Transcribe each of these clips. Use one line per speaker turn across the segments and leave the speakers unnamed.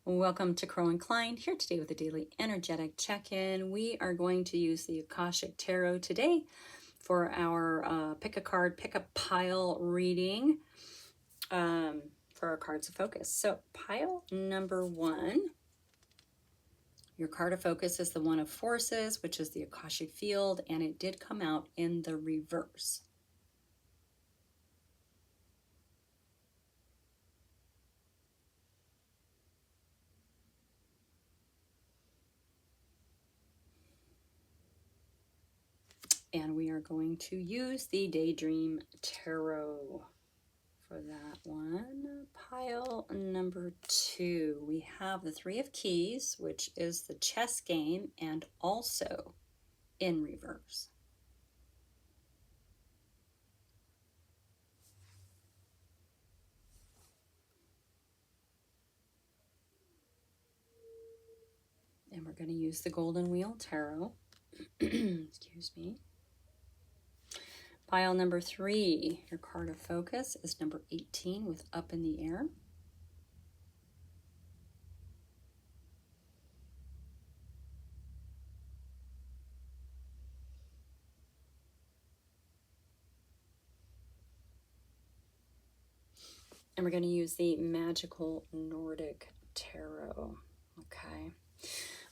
Welcome to Crow and Klein, here today with a daily energetic check-in. We are going to use the Akashic Tarot today for our pick a card, pick a pile reading for our cards of focus. So pile number one, your card of focus is the One of Forces, which is the Akashic Field, and it did come out in the reverse. And we are going to use the Daydream Tarot for that one. Pile number two, we have the Three of Keys, which is the chess game and also in reverse. And we're going to use the Golden Wheel Tarot. Excuse me. Pile number three, your card of focus is number 18 with Up in the Air. And we're going to use the Magical Nordic Tarot. Okay.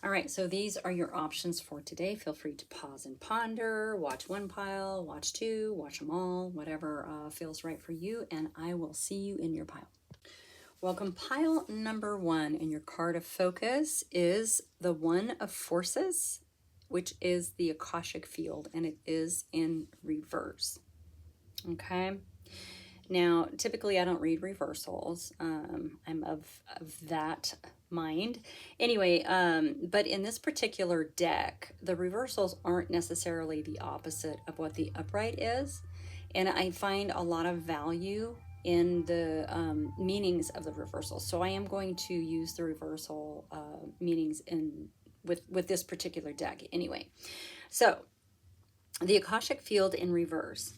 All right, so these are your options for today. Feel free to pause and ponder, watch one pile, watch two, watch them all, whatever feels right for you, and I will see you in your pile. Welcome, pile number one, and your card of focus is the One of Forces, which is the Akashic Field, and it is in reverse. Okay. Now, typically I don't read reversals. I'm of that mind. Anyway, but in this particular deck, the reversals aren't necessarily the opposite of what the upright is. And I find a lot of value in the meanings of the reversals. So I am going to use the reversal meanings with this particular deck anyway. So the Akashic Field in reverse.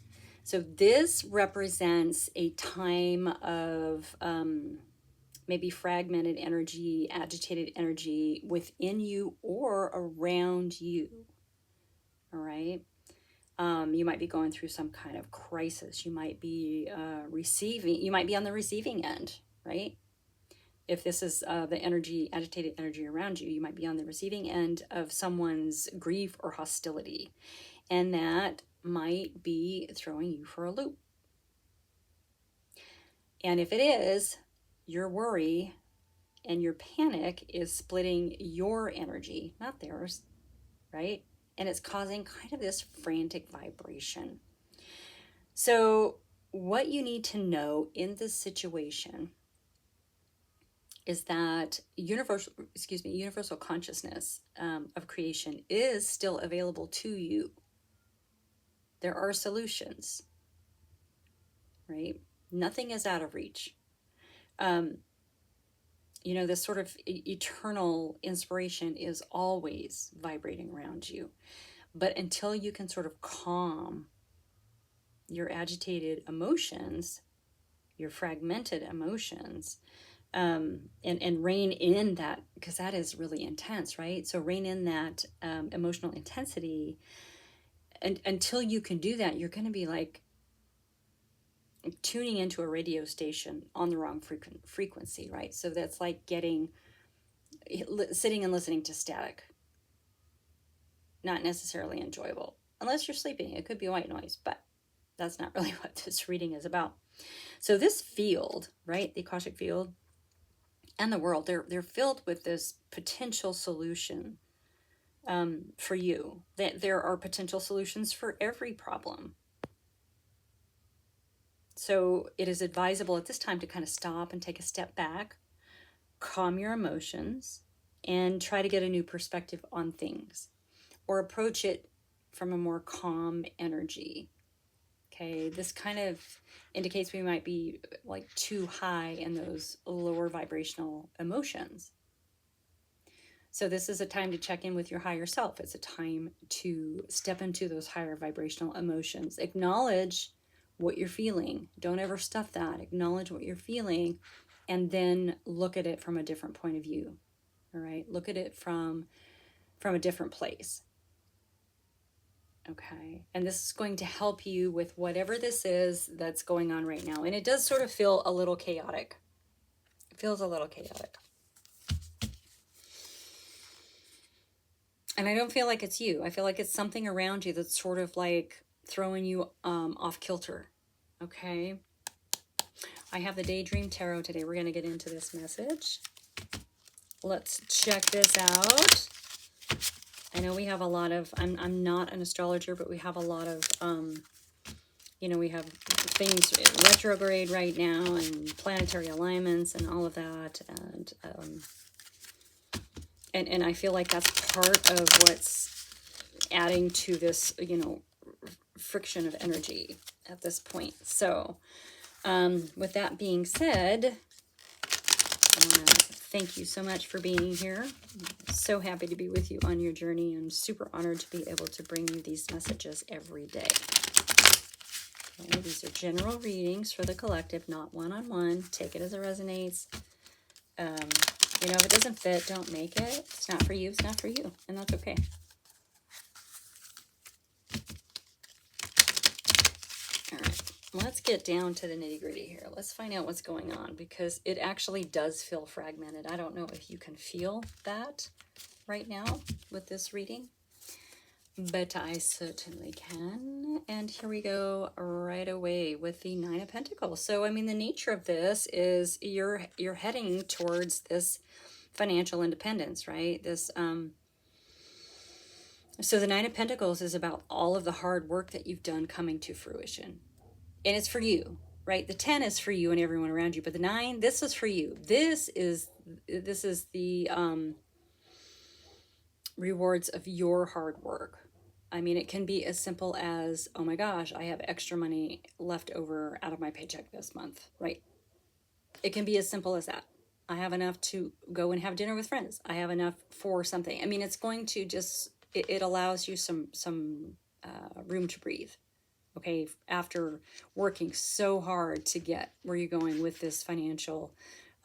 So this represents a time of maybe fragmented energy, agitated energy within you or around you. All right. You might be going through some kind of crisis. You might be you might be on the receiving end, right? If this is the energy, agitated energy around you, you might be on the receiving end of someone's grief or hostility. And that might be throwing you for a loop. And if it is, your worry and your panic is splitting your energy, not theirs, right? And it's causing kind of this frantic vibration. So what you need to know in this situation is that universal consciousness of creation is still available to you. There are solutions, right? Nothing is out of reach. This sort of eternal inspiration is always vibrating around you. But until you can sort of calm your agitated emotions, your fragmented emotions, and rein in that, because that is really intense, right? So rein in that emotional intensity. And until you can do that, you're going to be like tuning into a radio station on the wrong frequency, right? So that's like sitting and listening to static. Not necessarily enjoyable. Unless you're sleeping, it could be white noise, but that's not really what this reading is about. So this field, right, the Akashic Field and the world, they're filled with this potential solution for you. That there are potential solutions for every problem. So it is advisable at this time to kind of stop and take a step back, calm your emotions, and try to get a new perspective on things, or approach it from a more calm energy. Okay, this kind of indicates we might be like too high in those lower vibrational emotions. So this is a time to check in with your higher self. It's a time to step into those higher vibrational emotions. Acknowledge what you're feeling. Don't ever stuff that. Acknowledge what you're feeling and then look at it from a different point of view. All right, look at it from a different place. Okay, and this is going to help you with whatever this is that's going on right now. And it does sort of feel a little chaotic. It feels a little chaotic. And I don't feel like it's you. I feel like it's something around you that's sort of like throwing you off kilter. Okay. I have the Daydream Tarot today. We're going to get into this message. Let's check this out. I know we have a lot of, I'm not an astrologer, but we have a lot of, you know, we have things retrograde right now and planetary alignments and all of that. And I feel like that's part of what's adding to this, you know, friction of energy at this point. So with that being said, I want to thank you so much for being here. I'm so happy to be with you on your journey. I'm super honored to be able to bring you these messages every day. Okay, these are general readings for the collective, not one-on-one. Take it as it resonates. You know, if it doesn't fit, don't make it. If it's not for you, it's not for you. And that's okay. All right, let's get down to the nitty-gritty here. Let's find out what's going on, because it actually does feel fragmented. I don't know if you can feel that right now with this reading, but I certainly can. And here we go right away with the Nine of Pentacles. So, I mean, the nature of this is you're heading towards this financial independence, right? This, so the Nine of Pentacles is about all of the hard work that you've done coming to fruition. And it's for you, right? The 10 is for you and everyone around you, but the 9, this is for you. This is the rewards of your hard work. I mean, it can be as simple as, oh my gosh, I have extra money left over out of my paycheck this month, right? It can be as simple as that. I have enough to go and have dinner with friends. I have enough for something. I mean, it's going to just, it allows you some room to breathe. Okay, after working so hard to get where you're going with this financial,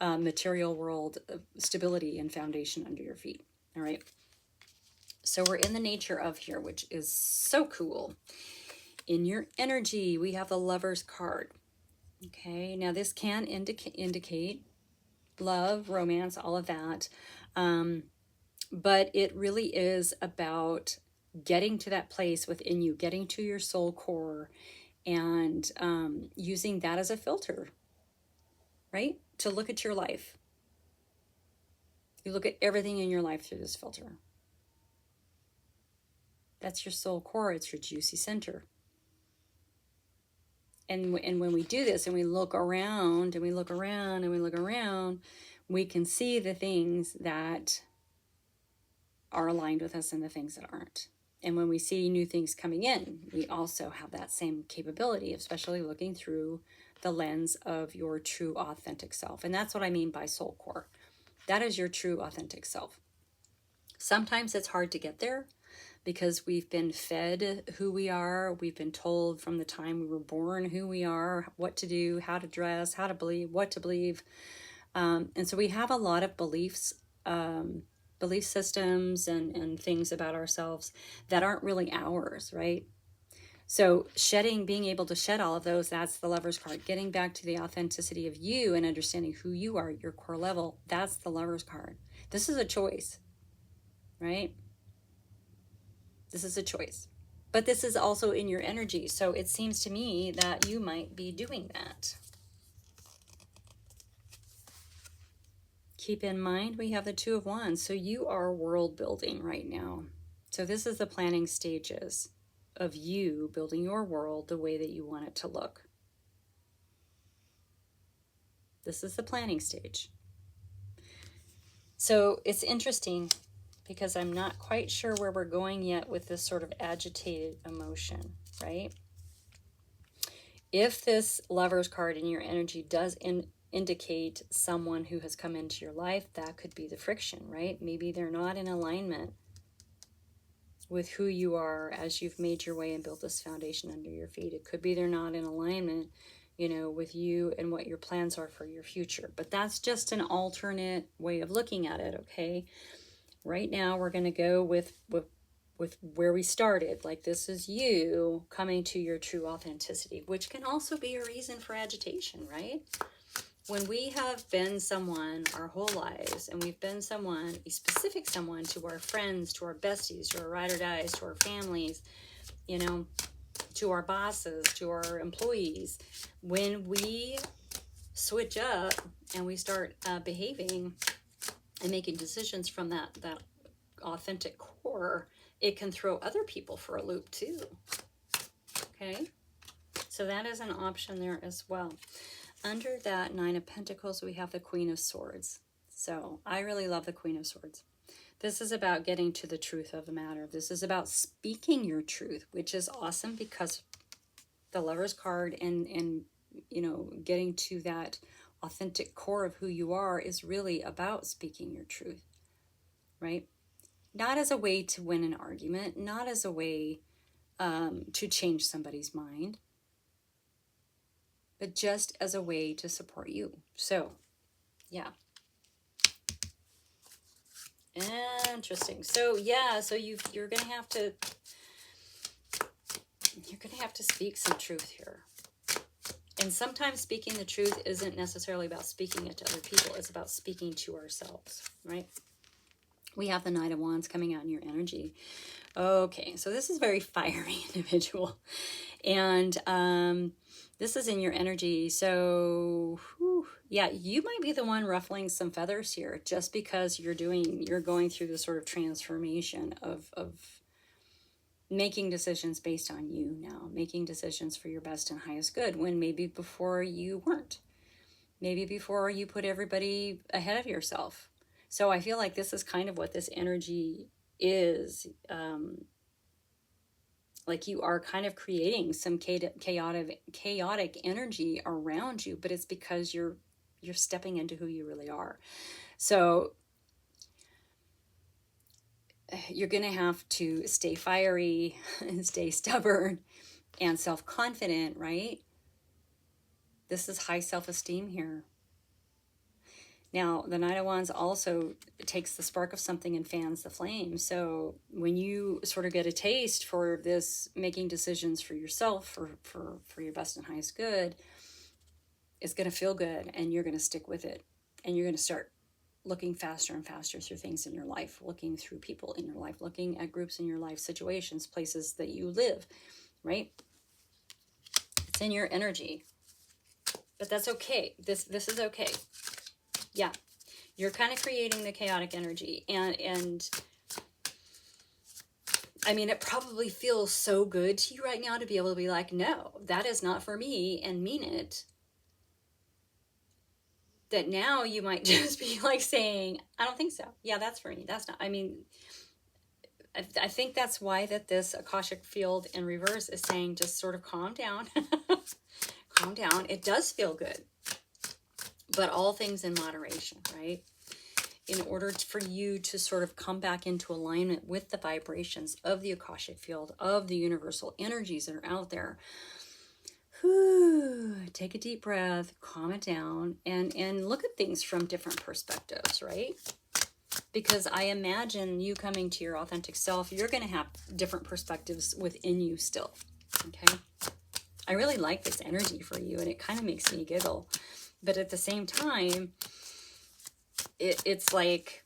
material world stability and foundation under your feet. All right. So we're in the nature of here, which is so cool. In your energy, we have the Lover's card. Okay, now this can indicate love, romance, all of that. But it really is about getting to that place within you, getting to your soul core, and using that as a filter, right? To look at your life. You look at everything in your life through this filter. That's your soul core. It's your juicy center. And when we do this and we look around and we look around and we look around, we can see the things that are aligned with us and the things that aren't. And when we see new things coming in, we also have that same capability, especially looking through the lens of your true authentic self. And that's what I mean by soul core. That is your true authentic self. Sometimes it's hard to get there because we've been fed who we are. We've been told from the time we were born who we are, what to do, how to dress, how to believe, what to believe. And so we have a lot of beliefs, belief systems and things about ourselves that aren't really ours, right? So shedding, being able to shed all of those, that's the Lover's card. Getting back to the authenticity of you and understanding who you are, your core level, that's the Lover's card. This is a choice, right? This is a choice. But this is also in your energy. So it seems to me that you might be doing that. Keep in mind, we have the Two of Wands. So you are world building right now. So this is the planning stages of you building your world the way that you want it to look. This is the planning stage. So it's interesting because I'm not quite sure where we're going yet with this sort of agitated emotion, right? If this Lover's card in your energy does indicate someone who has come into your life, that could be the friction, right? Maybe they're not in alignment with who you are as you've made your way and built this foundation under your feet. It could be they're not in alignment you know, with you and what your plans are for your future. But that's just an alternate way of looking at it, okay? Right now we're going to go with where we started. Like, this is you coming to your true authenticity, which can also be a reason for agitation, right? When we have been someone our whole lives, and we've been someone, a specific someone, to our friends, to our besties, to our ride or dies, to our families, you know, to our bosses, to our employees, when we switch up and we start behaving and making decisions from that authentic core, it can throw other people for a loop too. Okay, so that is an option there as well. Under that Nine of Pentacles, we have the Queen of Swords. So I really love the Queen of Swords. This is about getting to the truth of the matter. This is about speaking your truth, which is awesome because the Lover's card and you know, getting to that authentic core of who you are is really about speaking your truth, right? Not as a way to win an argument, not as a way to change somebody's mind, but just as a way to support you. So, yeah. Interesting. So, yeah, so you're going to have to speak some truth here. And sometimes speaking the truth isn't necessarily about speaking it to other people. It's about speaking to ourselves, right? We have the Knight of Wands coming out in your energy. Okay, so this is very fiery individual. And this is in your energy. So, whew, yeah, you might be the one ruffling some feathers here just because you're going through the sort of transformation of making decisions based on you now, making decisions for your best and highest good, when maybe before you weren't. Maybe before you put everybody ahead of yourself. So I feel like this is kind of what this energy is. Like, you are kind of creating some chaotic energy around you, but it's because you're stepping into who you really are. So you're going to have to stay fiery and stay stubborn and self-confident, right? This is high self-esteem here. Now, the Knight of Wands also takes the spark of something and fans the flame. So when you sort of get a taste for this, making decisions for yourself, for your best and highest good, it's going to feel good, and you're going to stick with it. And you're going to start looking faster and faster through things in your life, looking through people in your life, looking at groups in your life, situations, places that you live, right? It's in your energy. But that's okay. This is okay. Yeah, you're kind of creating the chaotic energy, and I mean, it probably feels so good to you right now to be able to be like, no, that is not for me, and mean it. That now you might just be like saying, I don't think so. Yeah, that's for me. That's not, I mean, I think that's why that this Akashic field in reverse is saying, just sort of calm down. Calm down. It does feel good. But all things in moderation, right? In order for you to sort of come back into alignment with the vibrations of the Akashic field, of the universal energies that are out there, whew, take a deep breath, calm it down, and look at things from different perspectives, right? Because I imagine you coming to your authentic self, you're going to have different perspectives within you still, okay? I really like this energy for you, and it kind of makes me giggle. But at the same time, it's like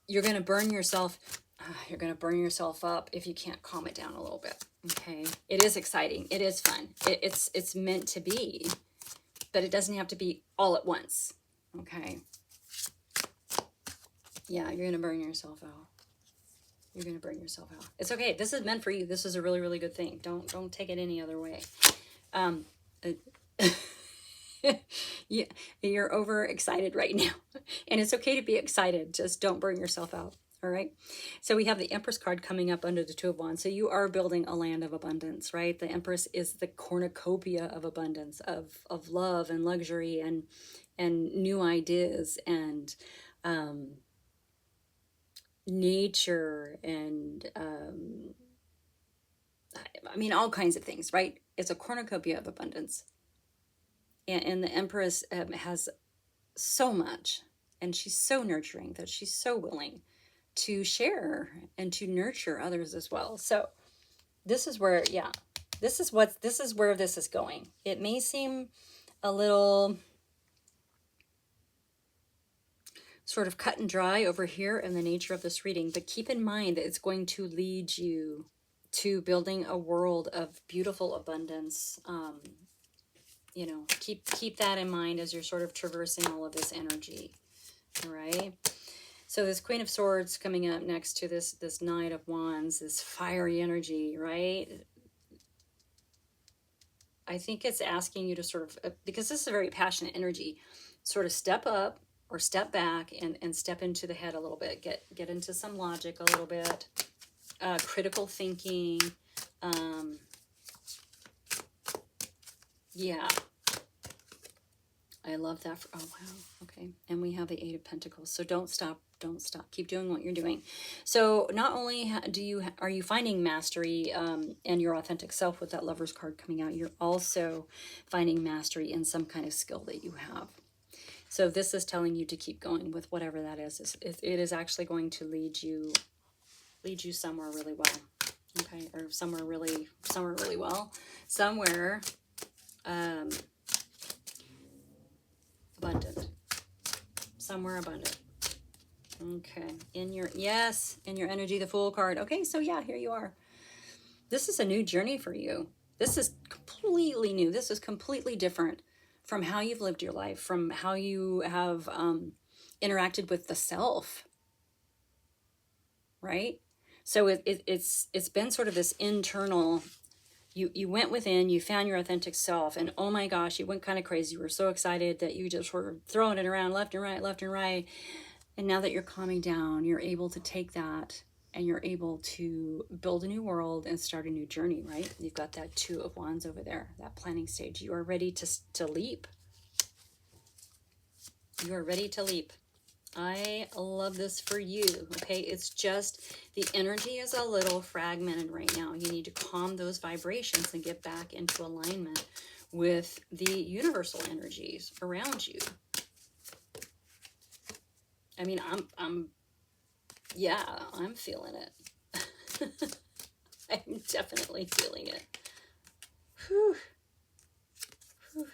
you're going to burn yourself up if you can't calm it down a little bit. Okay, it is exciting, it is fun, it's meant to be, but it doesn't have to be all at once. Okay, yeah, you're going to burn yourself out. You're going to burn yourself out. It's okay. This is meant for you. This is a really, really good thing. Don't take it any other way. Yeah, you're overexcited right now, and it's okay to be excited. Just don't burn yourself out. All right. So we have the Empress card coming up under the Two of Wands. So you are building a land of abundance, right? The Empress is the cornucopia of abundance, of love and luxury and new ideas and nature and I mean all kinds of things, right? It's a cornucopia of abundance. And the Empress has so much, and she's so nurturing that she's so willing to share and to nurture others as well. So this is where, yeah, this is where this is going. It may seem a little sort of cut and dry over here in the nature of this reading, but keep in mind that it's going to lead you to building a world of beautiful abundance. You know, keep that in mind as you're sort of traversing all of this energy. All right. So this Queen of Swords coming up next to this Knight of Wands, this fiery energy, right? I think it's asking you to sort of, because this is a very passionate energy, sort of step up or step back and step into the head a little bit. Get into some logic a little bit, critical thinking. Yeah. I love that. Oh, wow. Okay. And we have the Eight of Pentacles. So don't stop. Don't stop. Keep doing what you're doing. So not only are you finding mastery and your authentic self with that Lover's card coming out, you're also finding mastery in some kind of skill that you have. So this is telling you to keep going with whatever that is. It is actually going to lead you somewhere really well. Okay. Or somewhere really well. Somewhere abundant. Somewhere abundant. Okay. In your energy, the Fool card. Okay, so yeah, here you are. This is a new journey for you. This is completely new. This is completely different from how you've lived your life, from how you have interacted with the self. Right? So it's been sort of this internal. You went within, you found your authentic self, and oh my gosh, you went kind of crazy. You were so excited that you just were throwing it around left and right. And now that you're calming down, you're able to take that and you're able to build a new world and start a new journey, right? You've got that Two of Wands over there, that planning stage. You are ready to leap. You are ready to leap. I love this for you, okay? It's just the energy is a little fragmented right now. You need to calm those vibrations and get back into alignment with the universal energies around you. I mean, I'm feeling it. I'm definitely feeling it. Whew. Whew.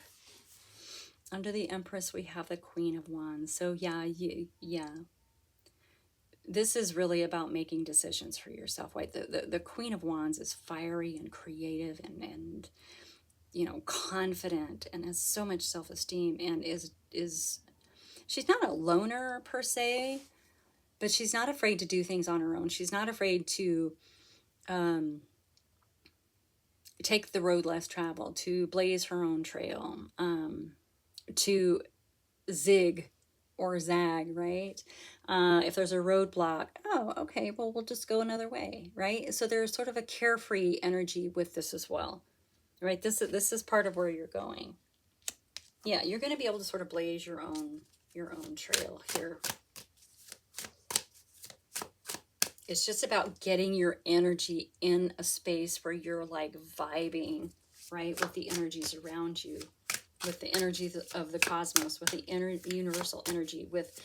Under the Empress, we have the Queen of Wands. So yeah. This is really about making decisions for yourself, right? The Queen of Wands is fiery and creative and you know, confident and has so much self-esteem and is she's not a loner per se, but she's not afraid to do things on her own. She's not afraid to take the road less traveled, to blaze her own trail, to zig or zag, right? If there's a roadblock, oh, okay, well, we'll just go another way, right? So there's sort of a carefree energy with this as well, right? This is part of where you're going. Yeah, you're going to be able to sort of blaze your own trail here. It's just about getting your energy in a space where you're like vibing, right, with the energies around you, with the energy of the cosmos, with the universal energy, with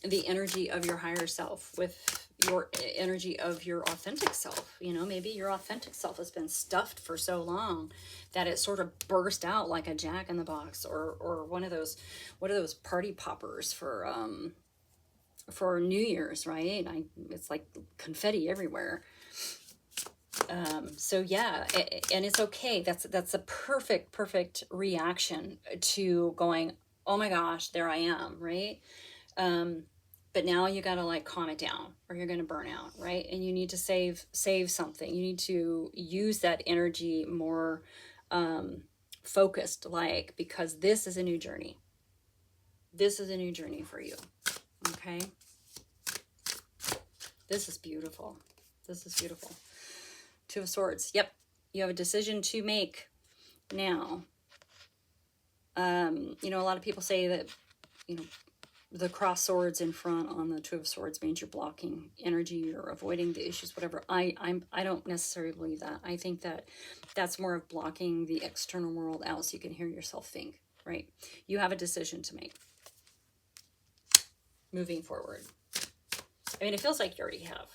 the energy of your higher self, with your energy of your authentic self. You know, maybe your authentic self has been stuffed for so long that it sort of burst out like a jack-in-the-box or one of those party poppers for New Year's, right? It's like confetti everywhere. So yeah, and it's okay. That's a perfect reaction to going, oh my gosh, there I am, right? But now you got to like calm it down or you're going to burn out, right? And you need to save something. You need to use that energy more focused, like, because this is a new journey. This is a new journey for you. Okay. This is beautiful. This is beautiful. Two of Swords. Yep. You have a decision to make now. You know, a lot of people say that, you know, the cross swords in front on the Two of Swords means you're blocking energy or avoiding the issues, whatever. I don't necessarily believe that. I think that that's more of blocking the external world out so you can hear yourself think, right? You have a decision to make moving forward. I mean, it feels like you already have.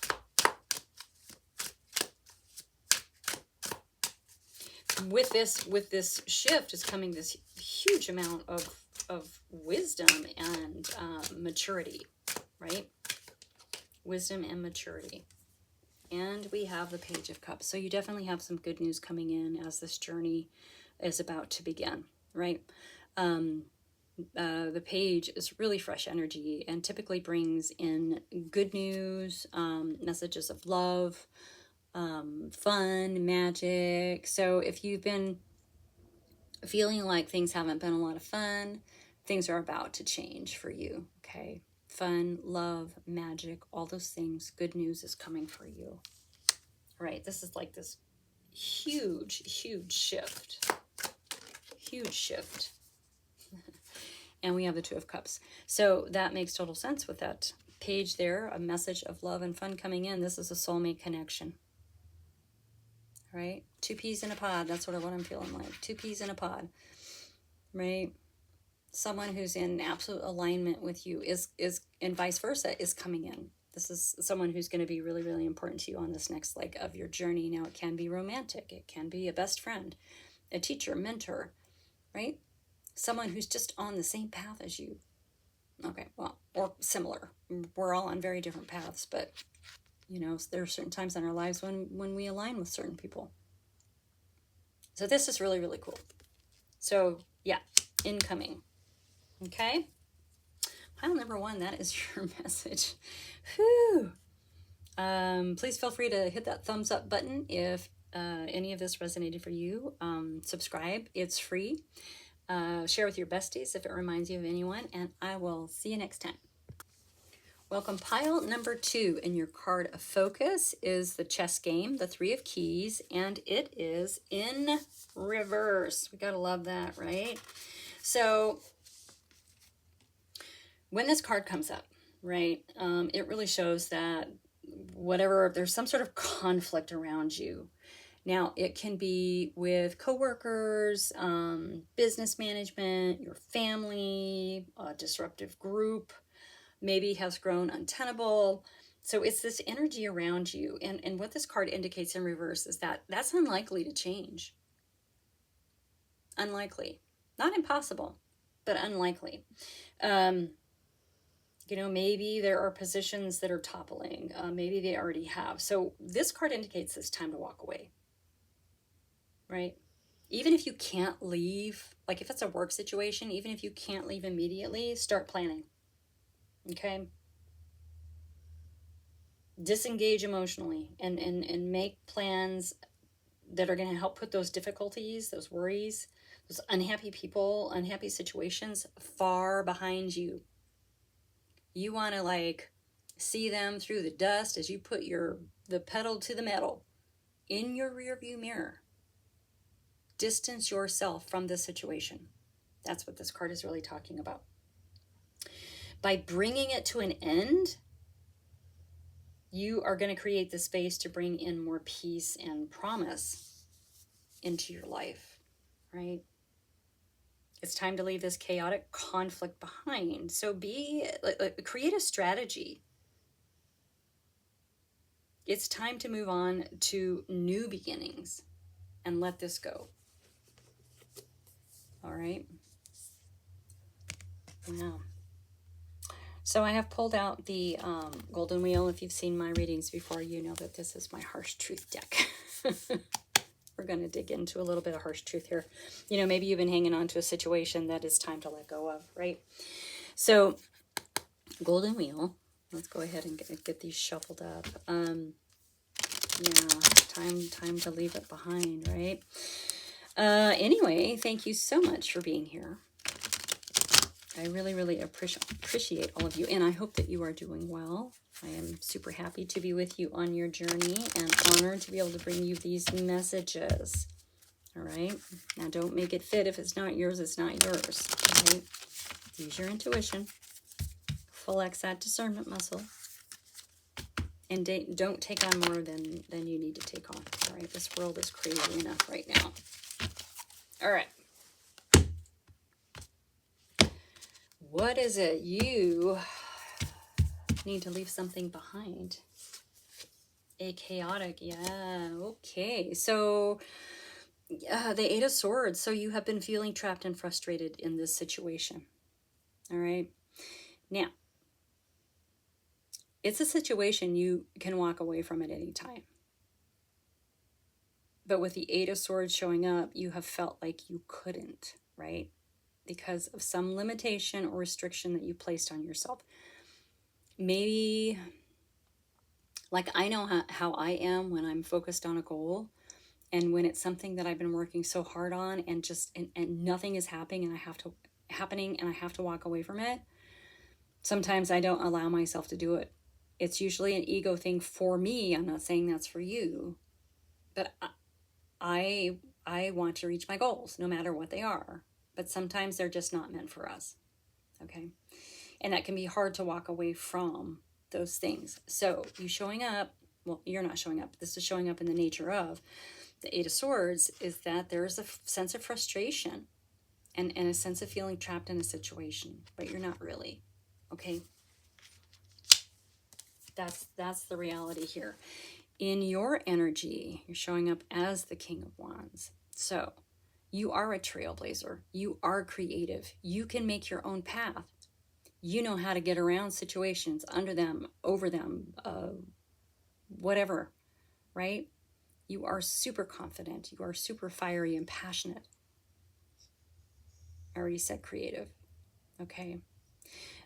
With this shift is coming this huge amount of wisdom and maturity, right? Wisdom and maturity. And we have the Page of Cups. So you definitely have some good news coming in as this journey is about to begin, right? The Page is really fresh energy and typically brings in good news, messages of love, fun, magic. So if you've been feeling like things haven't been a lot of fun, things are about to change for you, okay? Fun, love, magic, all those things, good news is coming for you. Right, this is like this huge shift. Huge shift. And we have the Two of Cups. So that makes total sense with that page there, a message of love and fun coming in. This is a soulmate connection. Right? Two peas in a pod. That's sort of what I'm feeling like. Two peas in a pod. Right? Someone who's in absolute alignment with you is and vice versa is coming in. This is someone who's going to be really, really important to you on this next leg of your journey. Now, it can be romantic. It can be a best friend, a teacher, mentor, right? Someone who's just on the same path as you. Okay, well, or similar. We're all on very different paths, but you know, there are certain times in our lives when we align with certain people. So this is really, really cool. So yeah, incoming. Okay. Pile number 1, that is your message. Whew. Please feel free to hit that thumbs up button if any of this resonated for you. Subscribe, it's free. Share with your besties if it reminds you of anyone, and I will see you next time. Welcome. Pile number 2 in your card of focus is the chess game, the 3 of Keys, and it is in reverse. We gotta love that, right? So when this card comes up, right, it really shows that there's some sort of conflict around you. Now, it can be with coworkers, business management, your family, a disruptive group, maybe has grown untenable. So it's this energy around you. And what this card indicates in reverse is that that's unlikely to change. Unlikely. Not impossible, but unlikely. You know, maybe there are positions that are toppling. Maybe they already have. So this card indicates it's time to walk away. Right? Even if you can't leave, like if it's a work situation, even if you can't leave immediately, start planning. Okay? Disengage emotionally and make plans that are going to help put those difficulties, those worries, those unhappy people, unhappy situations far behind you. You want to like see them through the dust as you put the pedal to the metal in your rearview mirror. Distance yourself from this situation. That's what this card is really talking about. By bringing it to an end, you are going to create the space to bring in more peace and promise into your life, right? It's time to leave this chaotic conflict behind. So create a strategy. It's time to move on to new beginnings and let this go. All right. Yeah. So I have pulled out the Golden Wheel. If you've seen my readings before, you know that this is my Harsh Truth deck. We're going to dig into a little bit of harsh truth here. You know, maybe you've been hanging on to a situation that is time to let go of, right? So, Golden Wheel. Let's go ahead and get these shuffled up. Yeah, time to leave it behind, right? Anyway, thank you so much for being here. I really, really appreciate all of you, and I hope that you are doing well. I am super happy to be with you on your journey and honored to be able to bring you these messages. All right? Now, don't make it fit. If it's not yours, it's not yours. All right? Use your intuition. flex that discernment muscle. And don't take on more than you need to take on. All right, this world is crazy enough right now. All right. What is it? You need to leave something behind. A chaotic, yeah, okay. So, the Eight of Swords. So you have been feeling trapped and frustrated in this situation. All right. Now, it's a situation you can walk away from at any time. But with the Eight of Swords showing up, you have felt like you couldn't, right? Because of some limitation or restriction that you placed on yourself. Maybe, like I know how I am when I'm focused on a goal, and when it's something that I've been working so hard on, and just and nothing is happening, and I have to walk away from it. Sometimes I don't allow myself to do it. It's usually an ego thing for me. I'm not saying that's for you, but I want to reach my goals no matter what they are. But sometimes they're just not meant for us. Okay. And that can be hard to walk away from those things. So you showing up, well, you're not showing up. This is showing up in the nature of the Eight of Swords, is that there's a sense of frustration and a sense of feeling trapped in a situation, but you're not really. Okay. That's the reality here. In your energy, you're showing up as the King of Wands. So you are a trailblazer. You are creative. You can make your own path. You know how to get around situations, under them, over them, whatever, right? You are super confident. You are super fiery and passionate. I already said creative. Okay.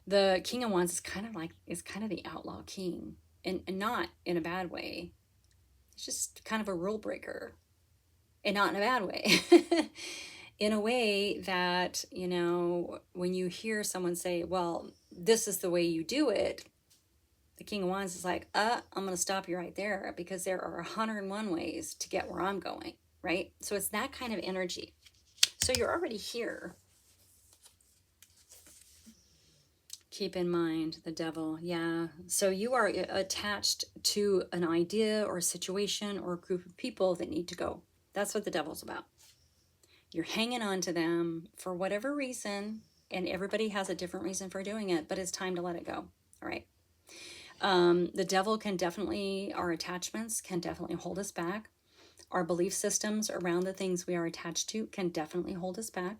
The King of Wands is kind of the outlaw king, and not in a bad way. It's just kind of a rule breaker, and not in a bad way. In a way that, you know, when you hear someone say, well, this is the way you do it, the King of Wands is like, I'm going to stop you right there, because there are 101 ways to get where I'm going, right? So it's that kind of energy. So you're already here. Keep in mind the Devil. Yeah. So you are attached to an idea or a situation or a group of people that need to go. That's what the Devil's about. You're hanging on to them for whatever reason, and everybody has a different reason for doing it, but it's time to let it go. All right. The Devil can definitely, our attachments can definitely hold us back. Our belief systems around the things we are attached to can definitely hold us back.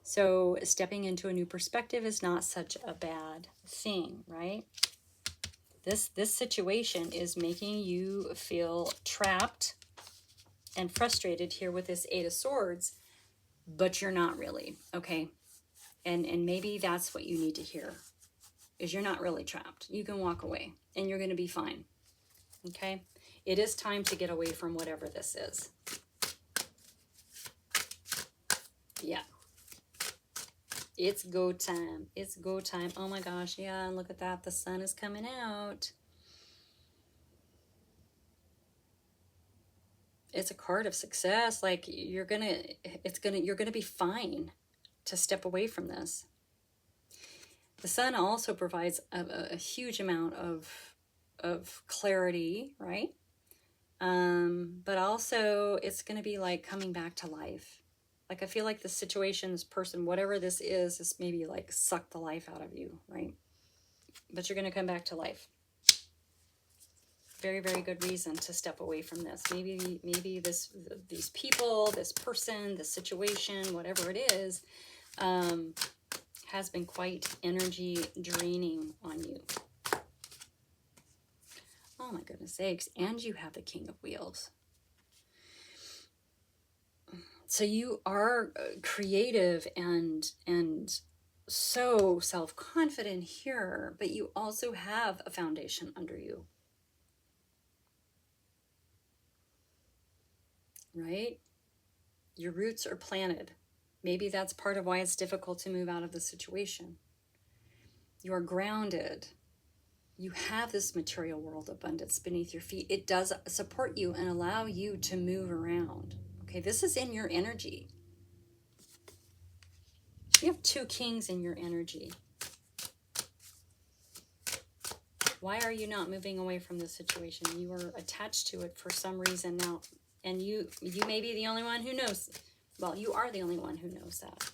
So stepping into a new perspective is not such a bad thing, right? This situation is making you feel trapped and frustrated here with this Eight of Swords, but you're not really, okay? And maybe that's what you need to hear, is you're not really trapped. You can walk away and you're going to be fine, okay? It is time to get away from whatever this is. Yeah. It's go time. It's go time. Oh my gosh, yeah, and look at that. The sun is coming out. It's a card of success. Like you're gonna be fine to step away from this. The sun also provides a huge amount of clarity, right? But also it's gonna be like coming back to life. Like I feel like the situation, this person, whatever this is maybe like sucked the life out of you, right? But you're gonna come back to life. Very, very good reason to step away from this. Maybe these people, this person, this situation, whatever it is, has been quite energy draining on you. Oh my goodness sakes. And you have the King of Wheels. So you are creative and so self-confident here, but you also have a foundation under you. Right? Your roots are planted. Maybe that's part of why it's difficult to move out of the situation. You are grounded. You have this material world abundance beneath your feet. It does support you and allow you to move around. Okay, this is in your energy. You have two kings in your energy. Why are you not moving away from this situation? You are attached to it for some reason now. And you may be the only one who knows. Well, you are the only one who knows that.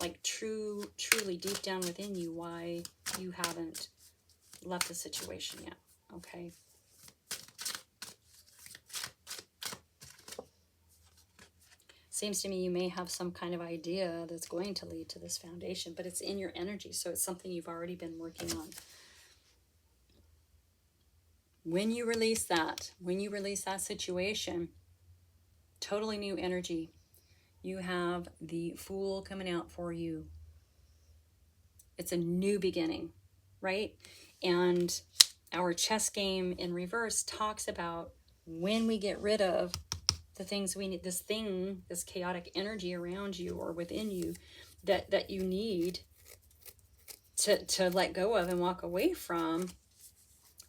Like truly deep down within you, why you haven't left the situation yet. Okay. Seems to me you may have some kind of idea that's going to lead to this foundation, but it's in your energy, so it's something you've already been working on. When you release that situation, totally new energy. You have the Fool coming out for you. It's a new beginning, right? And our chess game in reverse talks about when we get rid of the things we need, this chaotic energy around you or within you that you need to let go of and walk away from,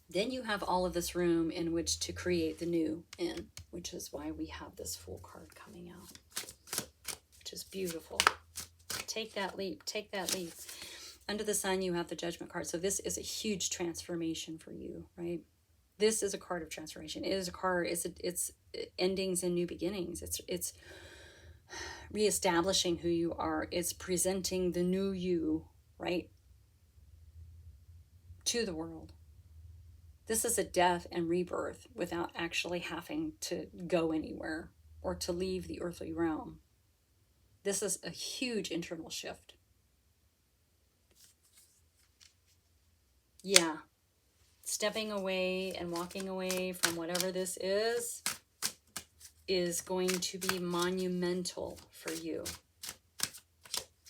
then you have all of this room in which to create the new in, which is why we have this Fool card coming out, which is beautiful. Take that leap, take that leap. Under the Sun, you have the Judgment card. So this is a huge transformation for you, right? This is a card of transformation. It is a card, it's endings and new beginnings. It's reestablishing who you are. It's presenting the new you, right, to the world. This is a death and rebirth without actually having to go anywhere or to leave the earthly realm. This is a huge internal shift. Yeah. Stepping away and walking away from whatever this is going to be monumental for you.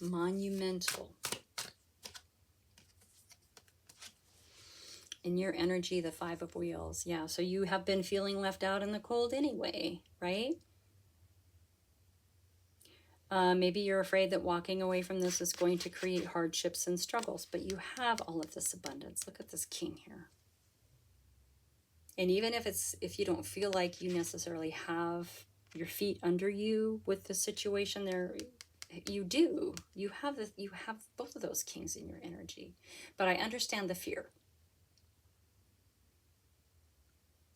Monumental. In your energy, the Five of Wheels. Yeah, so you have been feeling left out in the cold anyway, right? Maybe you're afraid that walking away from this is going to create hardships and struggles, but you have all of this abundance. Look at this King here. And even if you don't feel like you necessarily have your feet under you with the situation there, you do. You have both of those kings in your energy. But I understand the fear.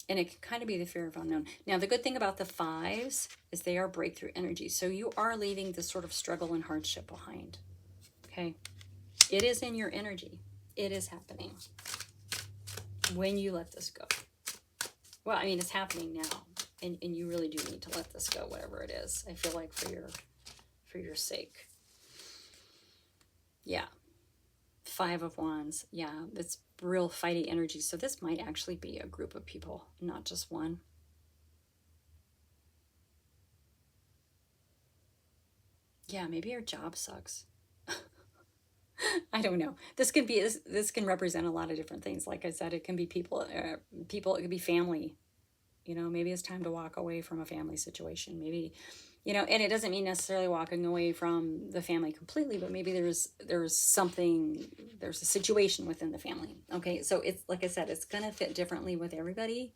And it can kind of be the fear of unknown. Now, the good thing about the fives is they are breakthrough energy. So you are leaving this sort of struggle and hardship behind. Okay? It is in your energy. It is happening when you let this go. Well, I mean, it's happening now. And you really do need to let this go, whatever it is. I feel like for your sake. Yeah. Five of Wands. Yeah, it's real fighty energy. So this might actually be a group of people, not just one. Yeah, maybe your job sucks. I don't know. This can represent a lot of different things. Like I said, it can be people, it could be family. You know, maybe it's time to walk away from a family situation. Maybe, you know, and it doesn't mean necessarily walking away from the family completely, but maybe there's a situation within the family. Okay, so it's, like I said, it's going to fit differently with everybody,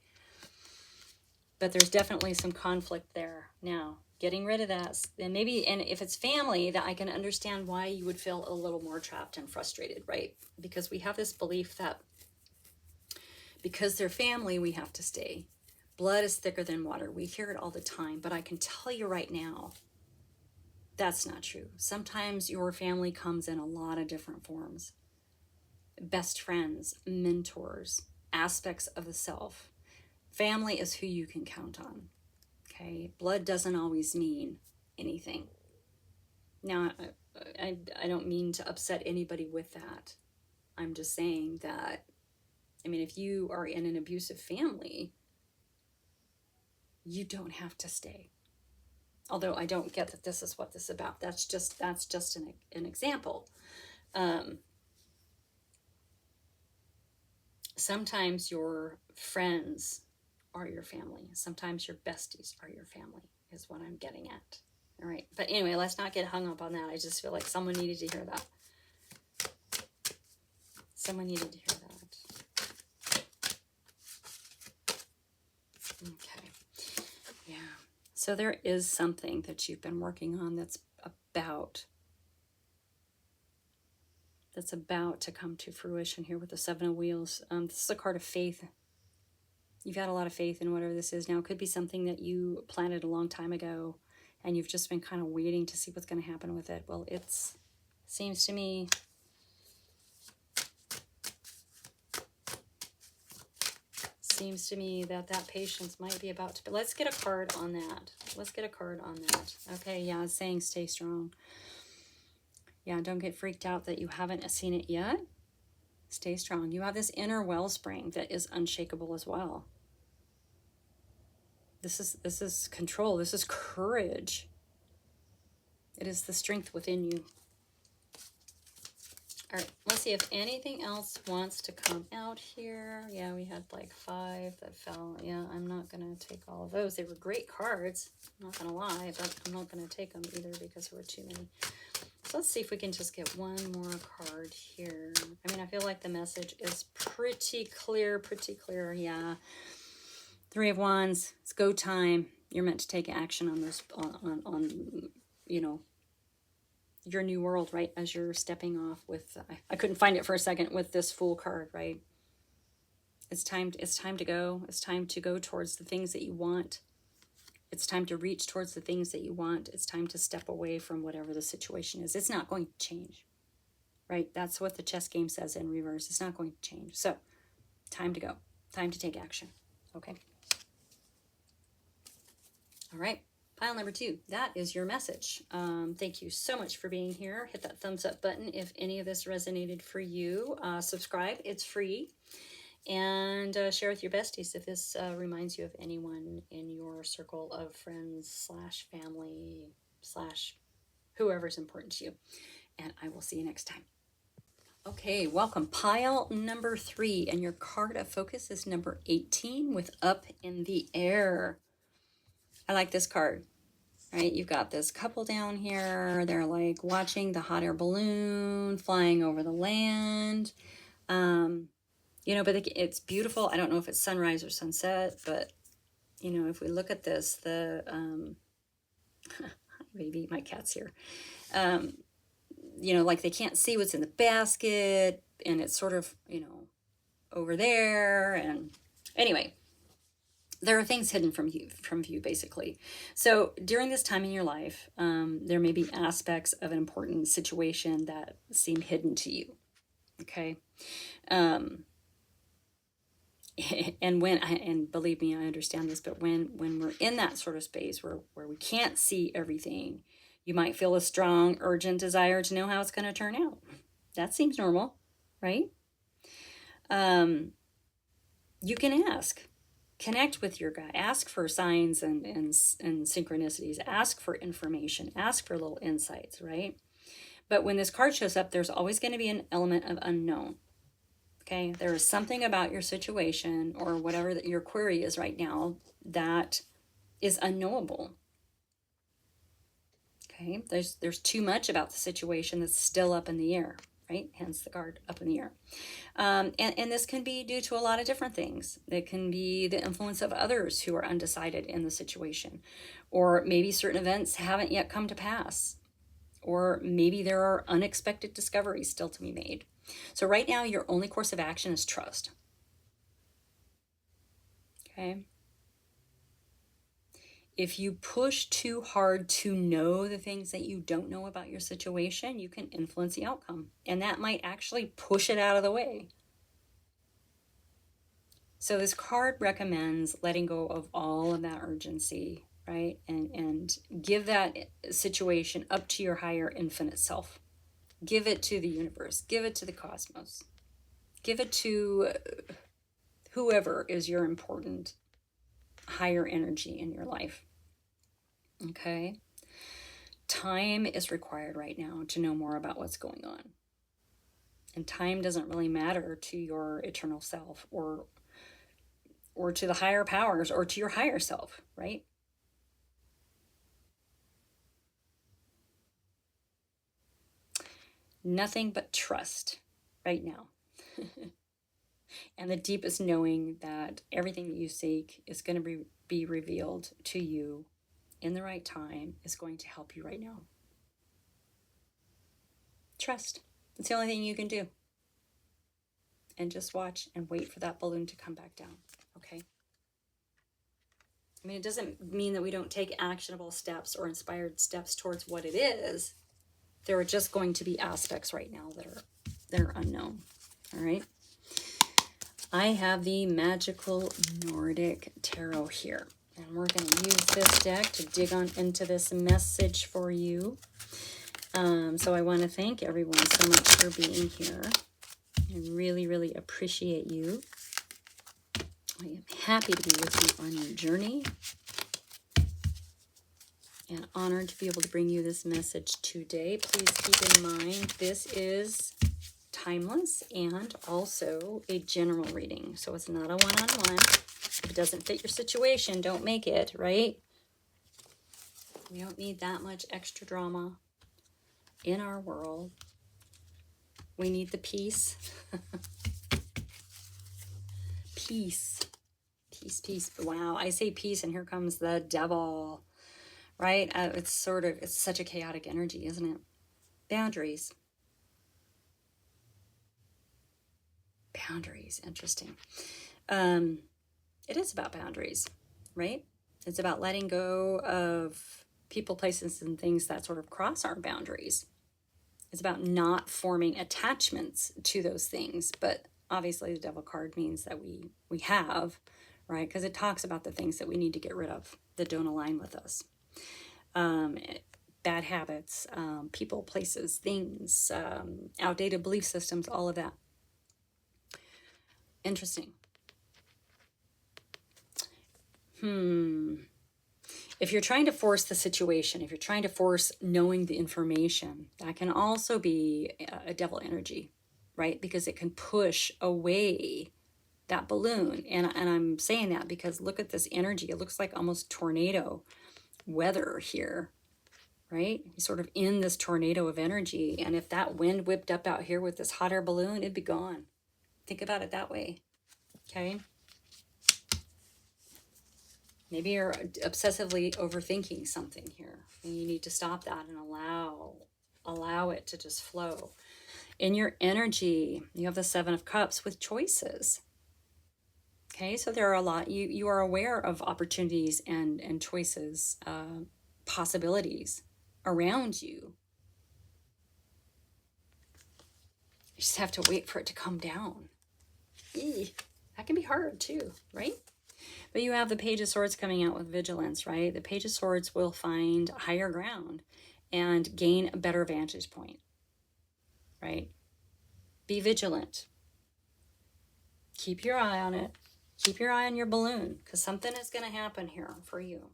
but there's definitely some conflict there. Now, getting rid of that, and if it's family, that I can understand why you would feel a little more trapped and frustrated, right? Because we have this belief that because they're family, we have to stay. Blood is thicker than water. We hear it all the time, but I can tell you right now, that's not true. Sometimes your family comes in a lot of different forms. Best friends, mentors, aspects of the self. Family is who you can count on. Okay? Blood doesn't always mean anything. Now, I don't mean to upset anybody with that. I'm just saying that, I mean, if you are in an abusive family, you don't have to stay. Although I don't get that this is what this is about. That's just an example. Sometimes your friends are your family. Sometimes your besties are your family, is what I'm getting at. All right. But anyway, let's not get hung up on that. I just feel like someone needed to hear that. Someone needed to hear that. Okay. Yeah. So there is something that you've been working on that's about that's about to come to fruition here with the Seven of Wheels. This is a card of faith. You've had a lot of faith in whatever this is now. It could be something that you planted a long time ago and you've just been kind of waiting to see what's going to happen with it. Well, seems to me that patience might be about to, but let's get a card on that. Let's get a card on that. Okay, yeah, it's saying stay strong. Yeah, don't get freaked out that you haven't seen it yet. Stay strong. You have this inner wellspring that is unshakable as well. This is control. This is courage. It is the strength within you. All right, let's see if anything else wants to come out here. Yeah, we had like 5 that fell. Yeah, I'm not going to take all of those. They were great cards. I'm not going to lie, but I'm not going to take them either because there were too many. So let's see if we can just get one more card here. I mean, I feel like the message is pretty clear, Yeah. 3 of Wands. It's go time. You're meant to take action on those, on you know, your new world, right? As you're stepping off with, I couldn't find it for a second with this Fool card, right? It's time to go. It's time to go towards the things that you want. It's time to reach towards the things that you want. It's time to step away from whatever the situation is. It's not going to change, right? That's what the chess game says in reverse. It's not going to change. So, time to go. Time to take action. Okay. All right. Pile number 2. That is your message. Thank you so much for being here. Hit that thumbs up button if any of this resonated for you. Subscribe. It's free. And share with your besties if this reminds you of anyone in your circle of friends / family / whoever's important to you. And I will see you next time. Okay, welcome. Pile number 3. And your card of focus is number 18 with Up in the Air. I like this card. Right, you've got this couple down here. They're like watching the hot air balloon flying over the land. You know, but it's beautiful. I don't know if it's sunrise or sunset, but, you know, if we look at this, maybe my cat's here. You know, like they can't see what's in the basket, and it's sort of, you know, over there. And anyway, there are things hidden from view, basically. So during this time in your life, there may be aspects of an important situation that seem hidden to you. Okay. And believe me, I understand this, but when we're in that sort of space where we can't see everything, you might feel a strong, urgent desire to know how it's going to turn out. That seems normal, right? You can ask. Connect with your guide. Ask for signs and synchronicities. Ask for information. Ask for little insights, right? But when this card shows up, there's always going to be an element of unknown. Okay, there is something about your situation or whatever that your query is right now that is unknowable. Okay, there's too much about the situation that's still up in the air, right? Hence the card up in the air. And this can be due to a lot of different things. It can be the influence of others who are undecided in the situation, or maybe certain events haven't yet come to pass, or maybe there are unexpected discoveries still to be made. So right now, your only course of action is trust. Okay? If you push too hard to know the things that you don't know about your situation, you can influence the outcome. And that might actually push it out of the way. So this card recommends letting go of all of that urgency, right? And give that situation up to your higher infinite self. Give it to the universe. Give it to the cosmos. Give it to whoever is your important higher energy in your life. Okay? Time is required right now to know more about what's going on. And time doesn't really matter to your eternal self or to the higher powers or to your higher self, right? Nothing but trust right now. And the deepest knowing that everything that you seek is going to be revealed to you in the right time is going to help you right now. Trust. It's the only thing you can do. And just watch and wait for that balloon to come back down, okay? I mean, it doesn't mean that we don't take actionable steps or inspired steps towards what it is. There are just going to be aspects right now that are unknown, all right? I have the Magical Nordic Tarot here, and we're going to use this deck to dig on into this message for you. So I want to thank everyone so much for being here. I really, really appreciate you. I am happy to be with you on your journey and honored to be able to bring you this message today. Please keep in mind this is timeless and also a general reading. So it's not a one-on-one. If it doesn't fit your situation, don't make it, right? We don't need that much extra drama in our world. We need the peace. Peace. Peace, peace. Wow, I say peace and here comes the devil, right? It's such a chaotic energy, isn't it? Boundaries. Boundaries, interesting. It is about boundaries, right? It's about letting go of people, places, and things that sort of cross our boundaries. It's about not forming attachments to those things, but obviously the devil card means that we have, right? Because it talks about the things that we need to get rid of that don't align with us. Bad habits, people, places, things, outdated belief systems, all of that. Interesting. If you're trying to force the situation, if you're trying to force knowing the information, that can also be a devil energy, right? Because it can push away that balloon. And I'm saying that because look at this energy. It looks like almost tornado weather here, right? You're sort of in this tornado of energy. And if that wind whipped up out here with this hot air balloon, it'd be gone. Think about it that way, okay? Maybe you're obsessively overthinking something here, and you need to stop that and allow it to just flow. In your energy, you have the Seven of Cups with choices. Okay, so there are a lot. You are aware of opportunities and choices, possibilities around you. You just have to wait for it to come down. That can be hard too, right? But you have the Page of Swords coming out with vigilance, right? The Page of Swords will find higher ground and gain a better vantage point, right? Be vigilant. Keep your eye on it. Keep your eye on your balloon, because something is going to happen here for you,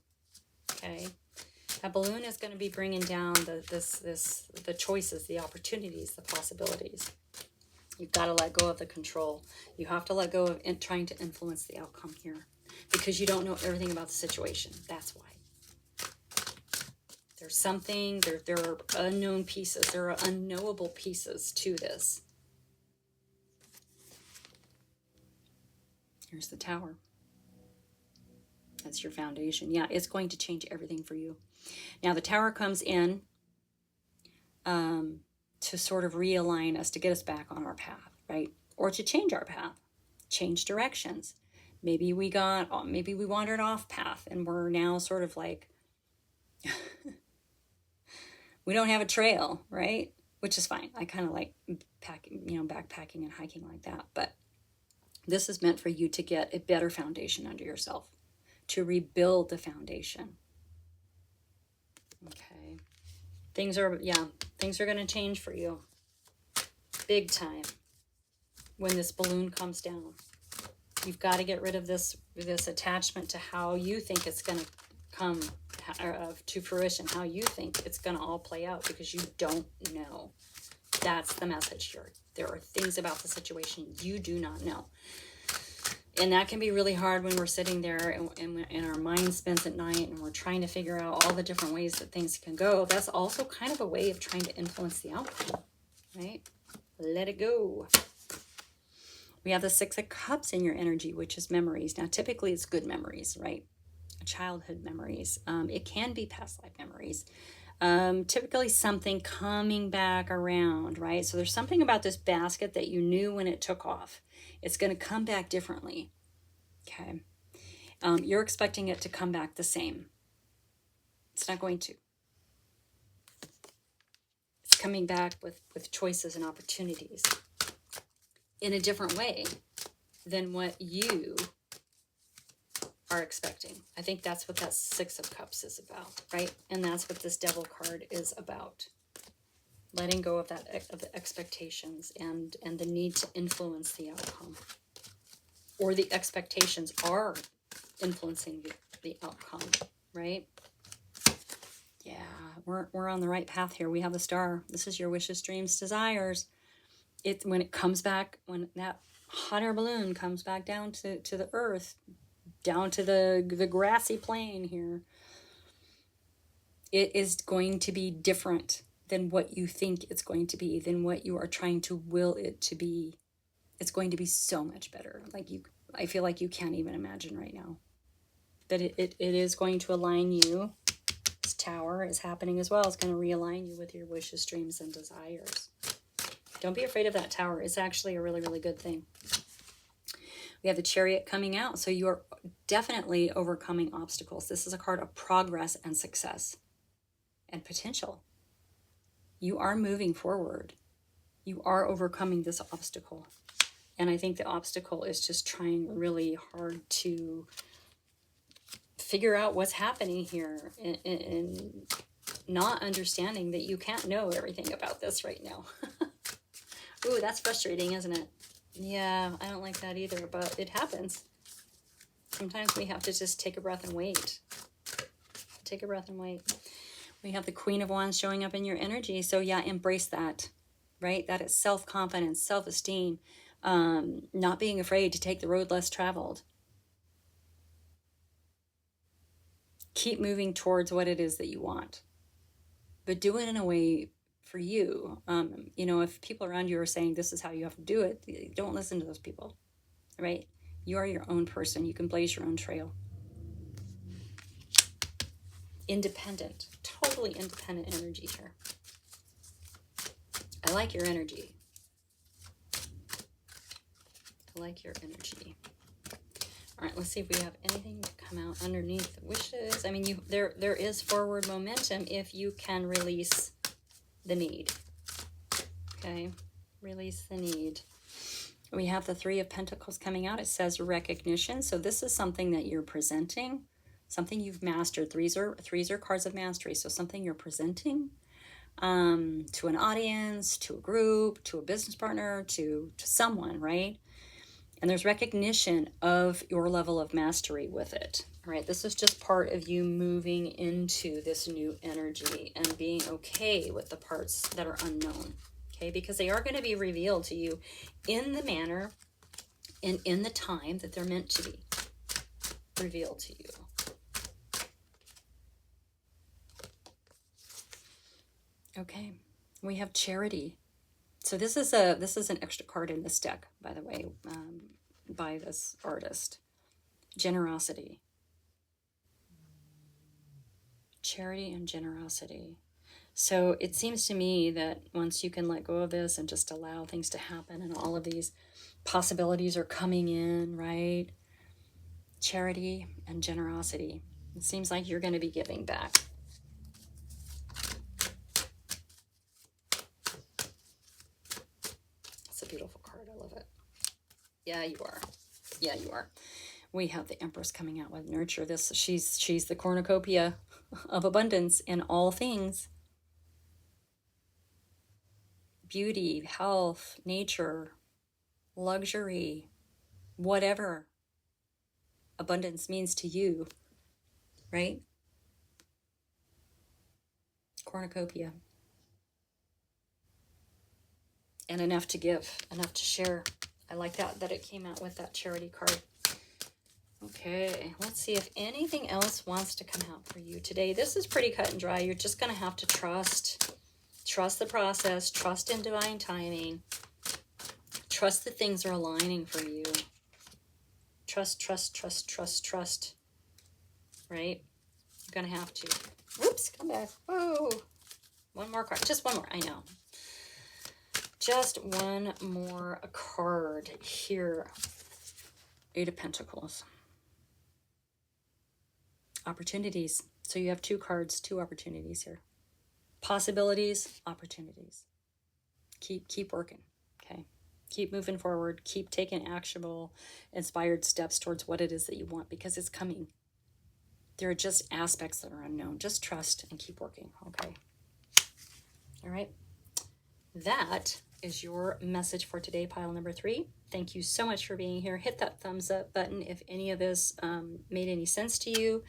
okay? That balloon is going to be bringing down the choices, the opportunities, the possibilities. You've got to let go of the control. You have to let go of trying to influence the outcome here, because you don't know everything about the situation. That's why. There's something, there are unknown pieces, there are unknowable pieces to this. Here's the Tower. That's your foundation. Yeah, it's going to change everything for you. Now, the Tower comes in to sort of realign us, to get us back on our path, right? Or to change our path, change directions. Maybe we wandered off path and we're now sort of like, we don't have a trail, right? Which is fine. I kind of like backpacking and hiking like that. But this is meant for you to get a better foundation under yourself, to rebuild the foundation. Okay. Things are going to change for you. Big time. When this balloon comes down. You've got to get rid of this attachment to how you think it's going to come to fruition, how you think it's going to all play out, because you don't know. That's the message here. There are things about the situation you do not know. And that can be really hard when we're sitting there and our mind spins at night and we're trying to figure out all the different ways that things can go. That's also kind of a way of trying to influence the outcome, right? Let it go. We have the Six of Cups in your energy, which is memories. Now, typically it's good memories, right? Childhood memories. It can be past life memories. Typically something coming back around, right? So there's something about this basket that you knew when it took off. It's going to come back differently. Okay. You're expecting it to come back the same. It's not going to. It's coming back with choices and opportunities in a different way than what you are expecting. I think that's what that Six of Cups is about, right? And that's what this Devil card is about. Letting go of that, of the expectations and the need to influence the outcome, or the expectations are influencing the outcome, right? Yeah, we're on the right path here. We have the Star. This is your wishes, dreams, desires. When it comes back, when that hot air balloon comes back down to the earth, down to the grassy plain here, it is going to be different than what you think it's going to be, than what you are trying to will it to be. It's going to be so much better. I feel like you can't even imagine right now. That it is going to align you. This Tower is happening as well. It's going to realign you with your wishes, dreams, and desires. Don't be afraid of that Tower. It's actually a really, really good thing. We have the Chariot coming out. So you are definitely overcoming obstacles. This is a card of progress and success and potential. You are moving forward. You are overcoming this obstacle. And I think the obstacle is just trying really hard to figure out what's happening here, and not understanding that you can't know everything about this right now. Ooh, that's frustrating, isn't it? Yeah, I don't like that either, but it happens. Sometimes we have to just take a breath and wait. Take a breath and wait. We have the Queen of Wands showing up in your energy. So yeah, embrace that, right? That is self-confidence, self-esteem, not being afraid to take the road less traveled. Keep moving towards what it is that you want, but do it in a way for you. If people around you are saying this is how you have to do it, don't listen to those people, right? You are your own person. You can blaze your own trail. Independent, totally independent energy here. I like your energy. I like your energy. All right, let's see if we have anything to come out underneath the wishes. I mean, there is forward momentum if you can release the need. Okay, release the need. We have the Three of Pentacles coming out. It says recognition. So this is something that you're presenting, something you've mastered. Threes are cards of mastery. So something you're presenting to an audience, to a group, to a business partner, to someone, right? And there's recognition of your level of mastery with it. All right, this is just part of you moving into this new energy and being okay with the parts that are unknown. Okay, because they are going to be revealed to you in the manner and in the time that they're meant to be revealed to you. Okay, we have Charity. So this is an extra card in this deck, by the way, by this artist. Generosity. Charity and generosity. So it seems to me that once you can let go of this and just allow things to happen, and all of these possibilities are coming in, right? Charity and generosity. It seems like you're going to be giving back. It's a beautiful card. I love it. Yeah, you are. Yeah, you are. We have the Empress coming out with nurture. She's the cornucopia of abundance in all things. Beauty, health, nature, luxury, whatever abundance means to you, right? Cornucopia. And enough to give, enough to share. I like that it came out with that Charity card. Okay, let's see if anything else wants to come out for you today. This is pretty cut and dry. You're just going to have to trust the process, trust in divine timing, trust that things are aligning for you. Trust, right? You're going to have to. Whoops, come back. Whoa. One more card. Just one more. I know. Just one more card here. Eight of Pentacles. Opportunities. So you have two cards, two opportunities here. Possibilities, opportunities. Keep working, okay? Keep moving forward. Keep taking actionable, inspired steps towards what it is that you want, because it's coming. There are just aspects that are unknown. Just trust and keep working, okay? All right. That is your message for today, pile number 3. Thank you so much for being here. Hit that thumbs up button if any of this made any sense to you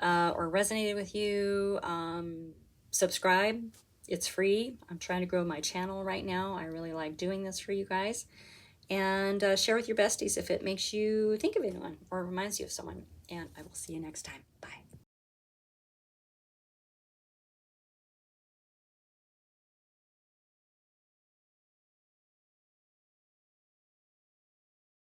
or resonated with you. Subscribe. It's free. I'm trying to grow my channel right now. I really like doing this for you guys. And share with your besties if it makes you think of anyone or reminds you of someone. And I will see you next time.